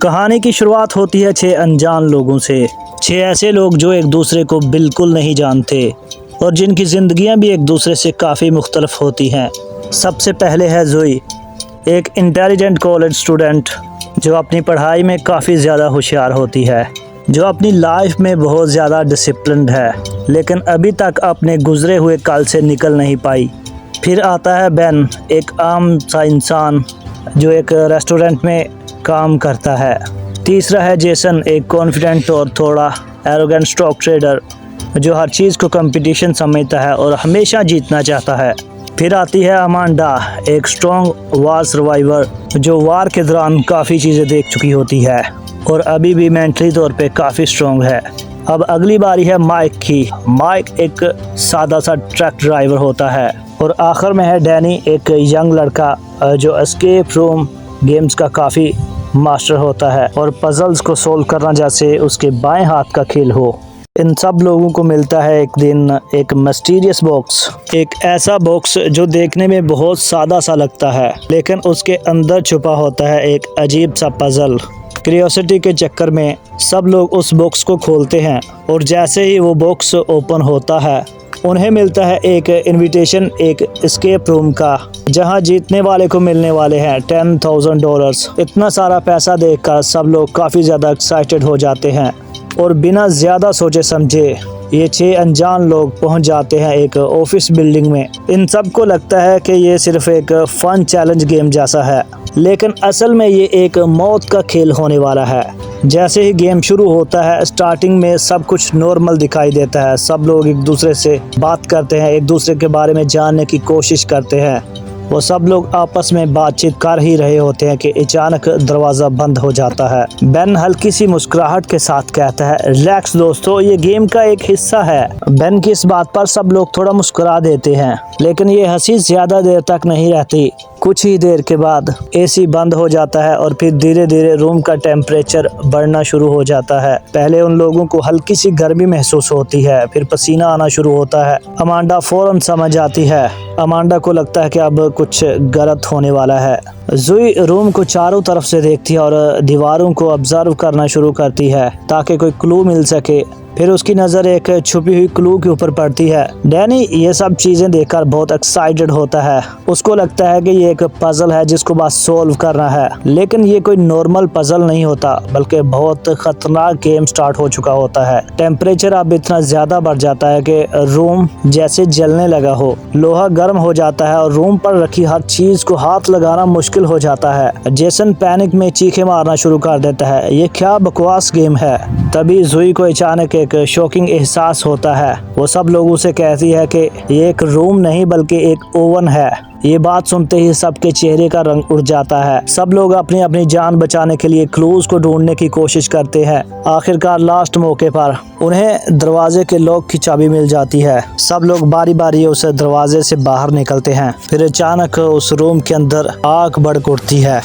कहानी की शुरुआत होती है 6 अनजान लोगों से। 6 ऐसे लोग जो एक दूसरे को बिल्कुल नहीं जानते और जिनकी ज़िंदगियां भी एक दूसरे से काफ़ी मुख्तलिफ होती हैं। सबसे पहले है ज़ोई, एक इंटेलिजेंट कॉलेज स्टूडेंट जो अपनी पढ़ाई में काफ़ी ज़्यादा होशियार होती है, जो अपनी लाइफ में बहुत ज़्यादा डिसिप्लिन्ड है, लेकिन अभी तक अपने गुज़रे हुए कल से निकल नहीं पाई। फिर आता है बेन, एक आम सा इंसान जो एक रेस्टोरेंट में काम करता है। तीसरा है जेसन, एक कॉन्फिडेंट और थोड़ा एरोगेंट स्टॉक ट्रेडर जो हर चीज़ को कंपटीशन समझता है और हमेशा जीतना चाहता है। फिर आती है अमांडा, एक स्ट्रॉन्ग वार सर्वाइवर जो वार के दौरान काफ़ी चीज़ें देख चुकी होती है और अभी भी मेंटली तौर पे काफ़ी स्ट्रॉन्ग है। अब अगली बारी है माइक की। माइक एक सादा सा ट्रक ड्राइवर होता है। और आखिर में है डैनी, एक यंग लड़का जो एस्केप रूम गेम्स का काफ़ी मास्टर होता है और पजल्स को सोल्व करना जैसे उसके बाएं हाथ का खेल हो। इन सब लोगों को मिलता है एक दिन एक मिस्टीरियस बॉक्स, एक ऐसा बॉक्स जो देखने में बहुत सादा सा लगता है, लेकिन उसके अंदर छुपा होता है एक अजीब सा पजल। क्यूरियोसिटी के चक्कर में सब लोग उस बॉक्स को खोलते हैं और जैसे ही वो बॉक्स ओपन होता है उन्हें मिलता है एक इनविटेशन, एक एस्केप रूम का, जहां जीतने वाले को मिलने वाले हैं $10,000। इतना सारा पैसा देखकर सब लोग काफ़ी ज़्यादा एक्साइटेड हो जाते हैं और बिना ज़्यादा सोचे समझे ये 6 अनजान लोग पहुंच जाते हैं एक ऑफिस बिल्डिंग में। इन सब को लगता है कि ये सिर्फ एक फन चैलेंज गेम जैसा है, लेकिन असल में ये एक मौत का खेल होने वाला है। जैसे ही गेम शुरू होता है स्टार्टिंग में सब कुछ नॉर्मल दिखाई देता है। सब लोग एक दूसरे से बात करते हैं, एक दूसरे के बारे में जानने की कोशिश करते हैं। वो सब लोग आपस में बातचीत कर ही रहे होते हैं कि अचानक दरवाज़ा बंद हो जाता है। बेन हल्की सी मुस्कुराहट के साथ कहता है, रिलैक्स दोस्तों, ये गेम का एक हिस्सा है। बेन की इस बात पर सब लोग थोड़ा मुस्कुरा देते हैं, लेकिन ये हंसी ज़्यादा देर तक नहीं रहती। कुछ ही देर के बाद एसी बंद हो जाता है और फिर धीरे धीरे रूम का टेम्परेचर बढ़ना शुरू हो जाता है। पहले उन लोगों को हल्की सी गर्मी महसूस होती है, फिर पसीना आना शुरू होता है। अमांडा फौरन समझ आती है। अमांडा को लगता है कि अब कुछ गलत होने वाला है। ज़ोई रूम को चारों तरफ से देखती है और दीवारों को ऑब्जर्व करना शुरू करती है ताकि कोई क्लू मिल सके। फिर उसकी नज़र एक छुपी हुई क्लू के ऊपर पड़ती है। डैनी ये सब चीज़ें देखकर बहुत एक्साइटेड होता है। उसको लगता है कि ये एक पजल है जिसको बस सोल्व करना है, लेकिन ये कोई नॉर्मल पजल नहीं होता बल्कि बहुत खतरनाक गेम स्टार्ट हो चुका होता है। टेम्परेचर अब इतना ज़्यादा बढ़ जाता है कि रूम जैसे जलने लगा हो। लोहा गर्म हो जाता है और रूम पर रखी हर चीज़ को हाथ लगाना मुश्किल हो जाता है। जेसन पैनिक में चीखें मारना शुरू कर देता है, ये क्या बकवास गेम है। तभी ज़ोई को अचानक एक शॉकिंग एहसास होता है। वो सब लोगों से कहती है कि ये एक रूम नहीं बल्कि एक ओवन है। ये बात सुनते ही सबके चेहरे का रंग उड़ जाता है। सब लोग अपनी अपनी जान बचाने के लिए क्लूज को ढूंढने की कोशिश करते हैं। आखिरकार लास्ट मौके पर उन्हें दरवाजे के लॉक की चाबी मिल जाती है। सब लोग बारी बारी उस दरवाजे से बाहर निकलते हैं। फिर अचानक उस रूम के अंदर आग भड़क उठती है।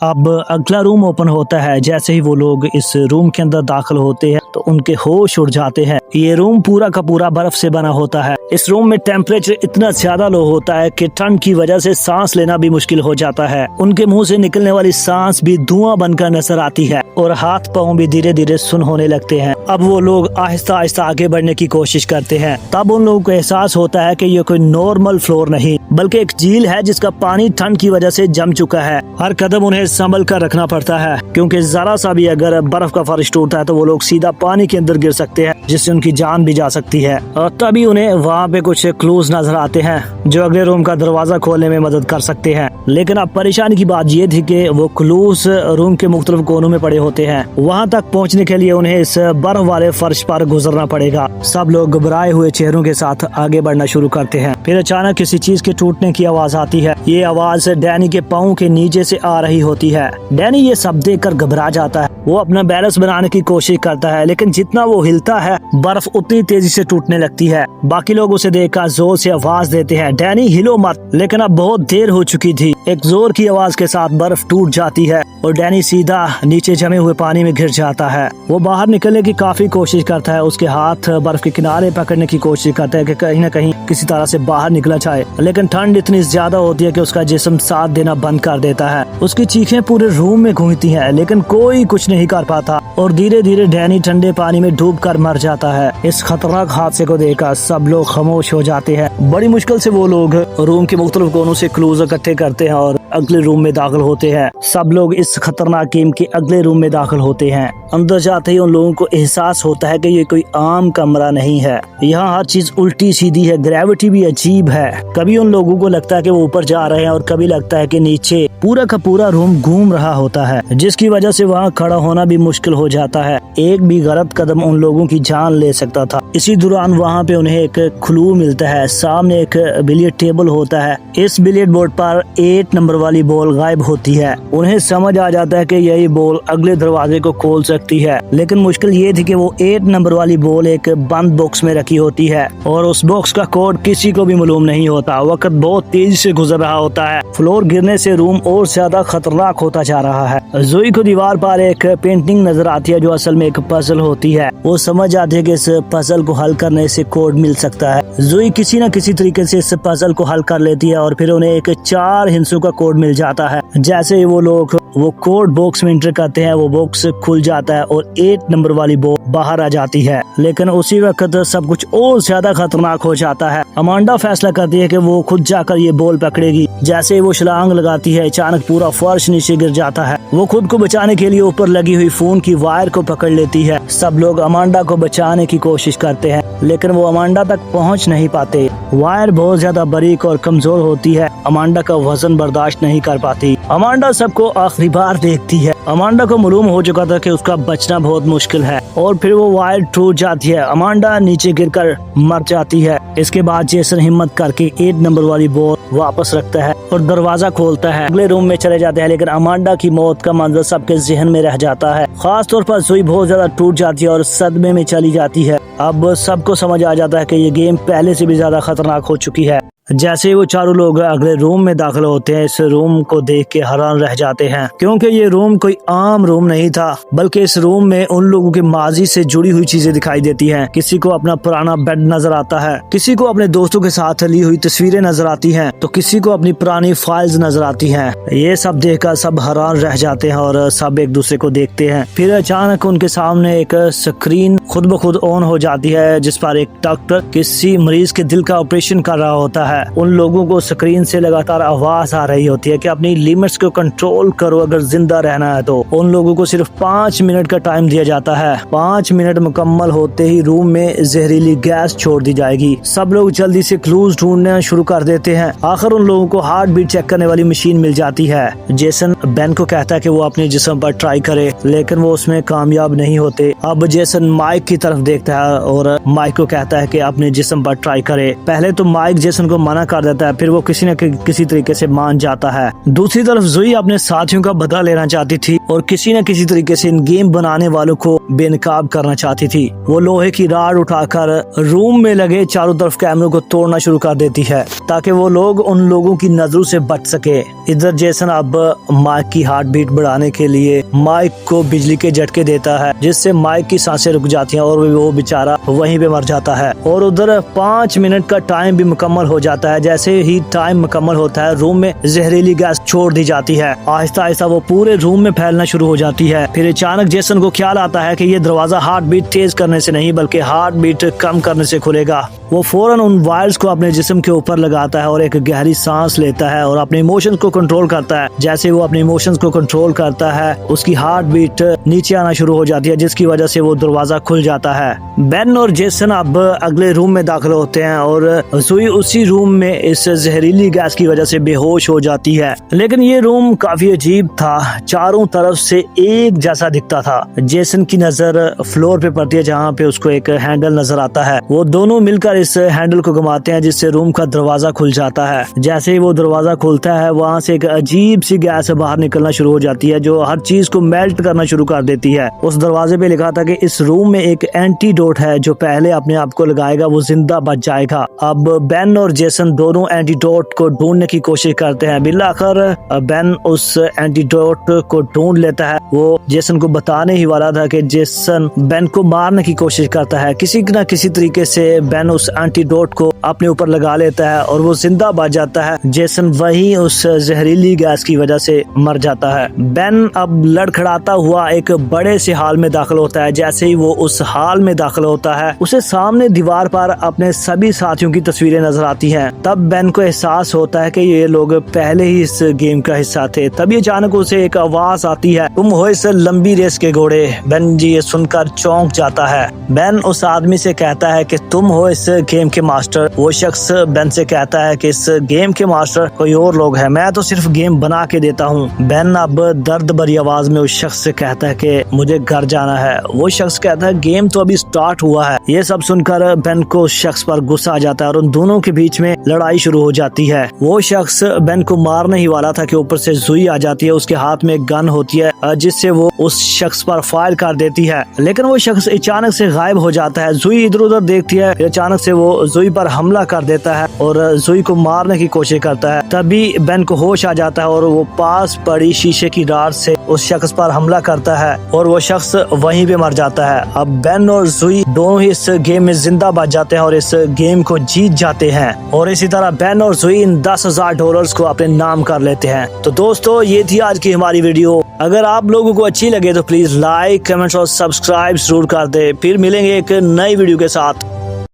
अब अगला रूम ओपन होता है। जैसे ही वो लोग इस रूम के अंदर दाखिल होते हैं तो उनके होश उड़ जाते हैं। ये रूम पूरा का पूरा बर्फ से बना होता है। इस रूम में टेम्परेचर इतना ज्यादा लो होता है कि ठंड की वजह से सांस लेना भी मुश्किल हो जाता है। उनके मुंह से निकलने वाली सांस भी धुआं बनकर नजर आती है और हाथ पांव भी धीरे धीरे सुन्न होने लगते हैं। अब वो लोग आहिस्ता आहिस्ता आगे बढ़ने की कोशिश करते हैं। तब उन लोगों को एहसास होता है कि ये कोई नॉर्मल फ्लोर नहीं बल्कि एक झील है जिसका पानी ठंड की वजह से जम चुका है। हर कदम उन्हें संभल कर रखना पड़ता है क्योंकि जरा सा भी अगर बर्फ का फर्श टूटता है तो वो लोग सीधा पानी के अंदर गिर सकते हैं, जिससे उनकी जान भी जा सकती है। और तभी उन्हें वहाँ पे कुछ क्लूज नजर आते हैं जो अगले रूम का दरवाजा खोलने में मदद कर सकते हैं। लेकिन अब परेशानी की बात ये थी कि वो क्लूज रूम के मुख्तलिफ कोनों में पड़े होते हैं। वहाँ तक पहुँचने के लिए उन्हें इस बर्फ वाले फर्श पर गुजरना पड़ेगा। सब लोग घबराए हुए चेहरों के साथ आगे बढ़ना शुरू करते हैं। फिर अचानक किसी चीज के टूटने की आवाज आती है। ये आवाज डैनी के पाँव के नीचे से आ रही होती है। डैनी ये सब देखकर घबरा जाता है। वो अपना बैलेंस बनाने की कोशिश करता है, लेकिन जितना वो हिलता है बर्फ उतनी तेजी से टूटने लगती है। बाकी लोग उसे देखकर जोर से आवाज देते हैं, डैनी हिलो मत। लेकिन अब बहुत देर हो चुकी थी। एक जोर की आवाज के साथ बर्फ टूट जाती है और डैनी सीधा नीचे जमे हुए पानी में गिर जाता है। वो बाहर निकलने की काफी कोशिश करता है। उसके हाथ बर्फ के किनारे पकड़ने की कोशिश करता है कि कहीं न कहीं किसी तरह से बाहर निकला जाए, लेकिन ठंड इतनी ज्यादा होती है कि उसका जिस्म साथ देना बंद कर देता है। उसकी चीखें पूरे रूम में गूंजती हैं, लेकिन कोई कुछ नहीं कर पाता और धीरे धीरे डैनी ठंडे पानी में डूब कर मर जाता है। इस खतरनाक हादसे को देखकर सब लोग खामोश हो जाते हैं। बड़ी मुश्किल से वो लोग रूम के मुख्तलिफ कोनों से क्लूज इकट्ठे करते हैं और अगले रूम में दाखिल होते हैं। सब लोग इस खतरनाक गेम के अगले रूम में दाखिल होते हैं। अंदर जाते ही उन लोगों को एहसास होता है कि ये कोई आम कमरा नहीं है। यहाँ हर चीज उल्टी सीधी है, ग्रेविटी भी अजीब है। कभी उन लोगों को लगता है कि वो ऊपर जा रहे हैं और कभी लगता है कि नीचे पूरा का पूरा रूम घूम रहा होता है, जिसकी वजह से वहाँ खड़ा होना भी मुश्किल हो जाता है। एक भी गलत कदम उन लोगों की जान ले सकता था। इसी दौरान वहाँ पे उन्हें एक क्लू मिलता है। सामने एक बिलियर्ड टेबल होता है। इस बिलियर्ड बोर्ड पर 8 नंबर वाली बॉल गायब होती है। उन्हें समझ आ जाता है कि यही बॉल अगले दरवाजे को खोल सकती है, लेकिन मुश्किल ये थी कि वो 8 नंबर वाली बॉल एक बंद बॉक्स में रखी होती है और उस बॉक्स का कोड किसी को भी मालूम नहीं होता। वक्त बहुत तेजी से गुजर रहा होता है। फ्लोर गिरने से रूम और ज्यादा खतरनाक होता जा रहा है। जोई को दीवार पर एक पेंटिंग नजर आती है जो असल में एक पजल होती है। वो समझ आती है कि इस पजल को हल करने से कोड मिल सकता है। जोई किसी न किसी तरीके से इस पजल को हल कर लेती है और फिर उन्हें एक 4 हिस्सों का कोड मिल जाता है। जैसे ही वो लोग वो कोड बॉक्स में एंटर करते हैं, वो बॉक्स खुल जाता है और 8 नंबर वाली बॉल बाहर आ जाती है। लेकिन उसी वक्त सब कुछ और ज्यादा खतरनाक हो जाता है। अमांडा फैसला करती है कि वो खुद जाकर ये बॉल पकड़ेगी। जैसे ही वो छलांग लगाती है, अचानक पूरा फर्श नीचे गिर जाता है। वो खुद को बचाने के लिए ऊपर लगी हुई फोन की वायर को पकड़ लेती है। सब लोग अमांडा को बचाने की कोशिश करते हैं, लेकिन वो अमांडा तक पहुंच नहीं पाते। वायर बहुत ज्यादा बारीक और कमजोर होती है। अमांडा का वजन बर्दाश्त नहीं कर पाती। अमांडा सबको आखिरी बार देखती है। अमांडा को मालूम हो चुका था कि उसका बचना बहुत मुश्किल है और फिर वो वायर टूट जाती है। अमांडा नीचे गिरकर मर जाती है। इसके बाद जेसन हिम्मत करके 8 नंबर वाली बॉल वापस रखता है और दरवाजा खोलता है। अगले रूम में चले जाते हैं, लेकिन अमांडा की मौत का मंजर सबके जहन में रह जाता है। खास तौर पर जोई बहुत ज्यादा टूट जाती है और सदमे में चली जाती है। अब सबको समझ आ जाता है कि ये गेम पहले से भी ज्यादा खतरनाक हो चुकी है। जैसे ही वो चारों लोग अगले रूम में दाखिल होते हैं, इस रूम को देख के हैरान रह जाते हैं, क्योंकि ये रूम कोई आम रूम नहीं था, बल्कि इस रूम में उन लोगों के माजी से जुड़ी हुई चीजें दिखाई देती हैं। किसी को अपना पुराना बेड नजर आता है, किसी को अपने दोस्तों के साथ ली हुई तस्वीरें नजर आती हैं, तो किसी को अपनी पुरानी फाइल्स नजर आती हैं। ये सब देखकर सब हैरान रह जाते हैं और सब एक दूसरे को देखते हैं। फिर अचानक उनके सामने एक स्क्रीन खुद ब खुद ऑन हो जाती है, जिस पर एक डॉक्टर किसी मरीज के दिल का ऑपरेशन कर रहा होता है। उन लोगों को स्क्रीन से लगातार आवाज आ रही होती है कि अपनी लिमिट्स को कंट्रोल करो, अगर जिंदा रहना है तो। उन लोगों को सिर्फ 5 मिनट का टाइम दिया जाता है। 5 मिनट मुकम्मल होते ही रूम में जहरीली गैस छोड़ दी जाएगी। सब लोग जल्दी से क्लूज ढूंढना शुरू कर देते हैं। आखिर उन लोगों को हार्ट बीट चेक करने वाली मशीन मिल जाती है। जेसन बेन को कहता है कि वो अपने जिस्म पर ट्राई करे, लेकिन वो उसमें कामयाब नहीं होते। अब जेसन माइक की तरफ देखता है और माइक को कहता है कि अपने जिस्म पर ट्राई करे। पहले तो माइक जेसन को मना कर देता है, फिर वो किसी न किसी तरीके से मान जाता है। दूसरी तरफ जोई अपने साथियों का बदला लेना चाहती थी और किसी न किसी तरीके से इन गेम बनाने वालों को बेनकाब करना चाहती थी। वो लोहे की राड उठाकर रूम में लगे चारों तरफ कैमरों को तोड़ना शुरू कर देती है, ताकि वो लोग उन लोगों की नजरों से बच सके। इधर जेसन अब माइक की हार्ट बीट बढ़ाने के लिए माइक को बिजली के झटके देता है, जिससे माइक की सांसें रुक जाती हैं और वो बेचारा वहीं पे मर जाता है। और उधर 5 मिनट का टाइम भी मुकम्मल हो जाता है। जैसे ही टाइम मुकम्मल होता है, रूम में जहरीली गैस छोड़ दी जाती है। आहिस्ता आहिस्ता वो पूरे रूम में फैलना शुरू हो जाती है। फिर अचानक जेसन को ख्याल आता है कि ये दरवाजा हार्ट बीट तेज करने से नहीं, बल्कि हार्ट बीट कम करने से खुलेगा। वो फौरन उन वायर्स को अपने जिस्म के ऊपर लगाता है और एक गहरी सांस लेता है और अपने इमोशंस को कंट्रोल करता है। जैसे वो अपने इमोशंस को कंट्रोल करता है, उसकी हार्ट बीट नीचे आना शुरू हो जाती है, जिसकी वजह से वो दरवाजा खुल जाता है। बेन और जेसन अब अगले रूम में दाखिल होते हैं और जोई उसी रूम में इस जहरीली गैस की वजह से बेहोश हो जाती है। लेकिन ये रूम काफी अजीब था, चारों तरफ से एक जैसा दिखता था। जेसन की नजर फ्लोर पे पड़ती है, जहाँ पे उसको एक हैंडल नजर आता है। वो दोनों मिलकर इस हैंडल को घुमाते हैं, जिससे रूम का दरवाजा खुल जाता है। जैसे ही वो दरवाजा खुलता है, वहाँ से एक अजीब सी गैस बाहर निकलना शुरू हो जाती है, जो हर चीज को मेल्ट करना शुरू कर देती है। उस दरवाजे पे लिखा था कि इस रूम में एक एंटीडोट है, जो पहले अपने आप को लगाएगा वो जिंदा बच जाएगा। अब बेन और जेसन जेसन दोनों एंटीडोट को ढूंढने की कोशिश करते हैं। बिल आखिर बेन उस एंटीडोट को ढूंढ लेता है। वो जेसन को बताने ही वाला था कि जेसन बेन को मारने की कोशिश करता है। किसी न किसी तरीके से बेन उस एंटीडोट को अपने ऊपर लगा लेता है और वो जिंदा बच जाता है। जेसन वहीं उस जहरीली गैस की वजह से मर जाता है। बेन अब लड़खड़ाता हुआ एक बड़े से हाल में दाखिल होता है। जैसे ही वो उस हाल में दाखिल होता है, उसे सामने दीवार पर अपने सभी साथियों की तस्वीरें नजर आती हैं। तब बेन को एहसास होता है कि ये लोग पहले ही इस गेम का हिस्सा थे। तभी अचानक उसे एक आवाज आती है, तुम हो इस लंबी रेस के घोड़े। बेन जी ये सुनकर चौंक जाता है। बेन उस आदमी से कहता है कि तुम हो इस गेम के मास्टर। वो शख्स बेन से कहता है कि इस गेम के मास्टर कोई और लोग हैं, मैं तो सिर्फ गेम बना के देता हूँ। बेन अब दर्द भरी आवाज में उस शख्स से कहता है कि मुझे घर जाना है। वो शख्स कहता है गेम तो अभी स्टार्ट हुआ है। ये सब सुनकर बेन को उस शख्स पर गुस्सा आ जाता है और उन दोनों के बीच में लड़ाई शुरू हो जाती है। वो शख्स बेन को मारने ही वाला था कि ऊपर से जुई आ जाती है। उसके हाथ में एक गन होती है जिससे वो उस शख्स पर फायर कर देती है, लेकिन वो शख्स अचानक से गायब हो जाता है। जुई इधर उधर देखती है, अचानक से वो जुई पर हमला कर देता है और जुई को मारने की कोशिश करता है। तभी बेन को होश आ जाता है और वो पास पड़ी शीशे की राड से उस शख्स पर हमला करता है और वो शख्स वहीं पे मर जाता है। अब बेन और जुई दोनों ही इस गेम में जिंदा बच जाते हैं और इस गेम को जीत जाते हैं और इसी तरह बेन और जुई इन $10,000 को अपने नाम कर लेते हैं। तो दोस्तों ये थी आज की हमारी वीडियो। अगर आप लोगों को अच्छी लगे तो प्लीज लाइक, कमेंट्स और सब्सक्राइब जरूर कर दे। फिर मिलेंगे एक नई वीडियो के साथ।